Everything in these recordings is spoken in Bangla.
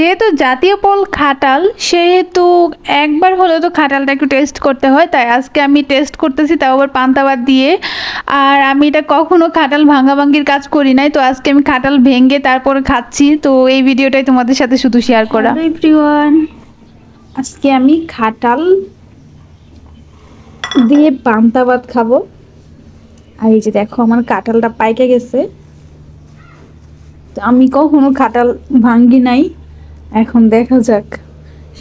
যেহেতু জাতীয় ফল খাটাল, সেহেতু একবার হলেও তো খাটালটা একটু টেস্ট করতে হয়, তাই আজকে আমি টেস্ট করতেছি, তাও আবার পান্তা ভাত দিয়ে। আর আমি এটা কখনো খাটাল ভাঙাভাঙির কাজ করি নাই, তো আজকে আমি খাটাল ভেঙে তারপরে খাচ্ছি। তো এই ভিডিওটাই তোমাদের সাথে শুধু শেয়ার করা। হ্যালো এভরিওয়ান, আজকে আমি খাটাল দিয়ে পান্তা ভাত খাবো। আর এই যে দেখো, আমার কাঁঠালটা পাইকে গেছে। তো আমি কখনো খাটাল ভাঙ্গি নাই, এখন দেখা যাক।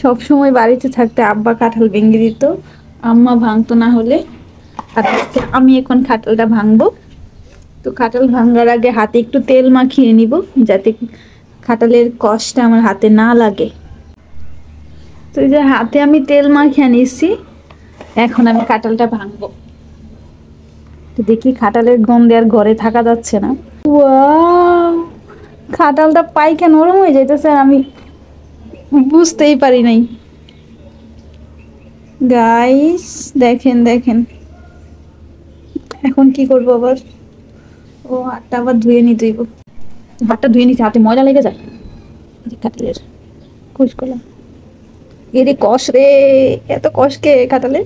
সব সময় বাড়িতে থাকতে আব্বা কাঁঠাল ভেঙে দিত, আম্মা ভাঙতো না হলে। আর আজকে আমি এখন খাটালটা ভাঙবো। তো খাটাল ভাঙার আগে হাতে একটু তেল মাখিয়ে নিব, যাতে খাটালের কষটা আমার হাতে না লাগে। তো এই যে হাতে আমি তেল মাখিয়ে নিচ্ছি, এখন আমি কাঁঠালটা ভাঙবো। তো দেখি খাটালের গন্ধে আর ঘরে থাকা যাচ্ছে না। ওয়াও, খাটালটা পাইকা নরম হয়ে যাইতেছে, আমি বুঝতেই পারি নাই। গাইস দেখেন দেখেন, এখন কি করবো আবার? ও হাতটা আবার ধুয়ে নিতে হইব। হাতটা ধুয়ে নিতে হাতে ময়লা লেগে যায়। কাঁঠালের কুচ কলা এরে কষ রে, এত কষ কে কাঁঠালে?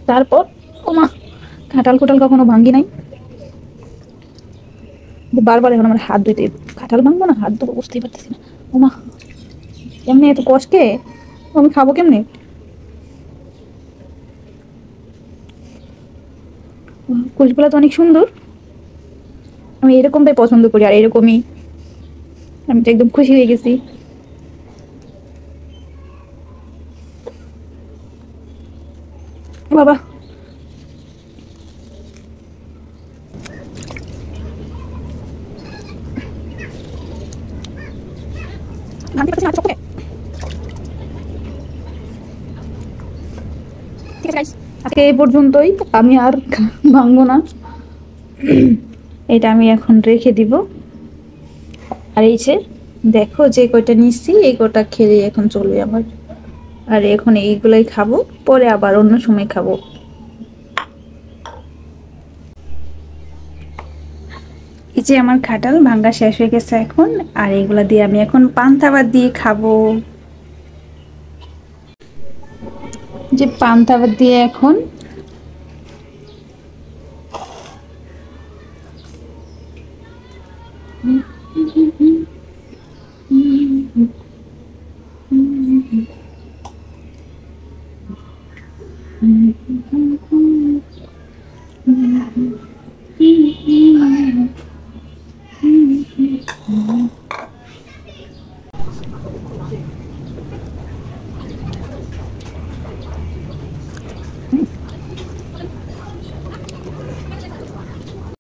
তারপর ওমা, কাঁঠাল কোটাল কখনো ভাঙ্গি নাই, বারবার এখন আমার হাত ধুইতে। কাঁঠাল ভাঙবো না, হাত ধোবো, বুঝতেই পারতেছি না। ওমা, কেমনে এত কষ্টে আমি খাবো কেমনে? কুচগুলা তো অনেক সুন্দর, আমি এরকমটাই পছন্দ করি। আর এরকমই আমি তো একদম খুশি হয়ে গেছি। বাবা, আজকে এই পর্যন্তই, আমি আর ভাঙবো না। এটা আমি এখন রেখে দিব। আর এই যে দেখো, যে কয়টা নিচ্ছি এই কয়টা খেলে এখন চলবে আমার। আর এখন এইগুলাই খাবো, পরে আবার অন্য সময় খাবো। এই যে আমার খাটাল ভাঙ্গা শেষ হয়ে গেছে এখন, আর এইগুলা দিয়ে আমি এখন পান্তা ভাত দিয়ে খাবো। যে পান্তা ভাত দিয়ে এখন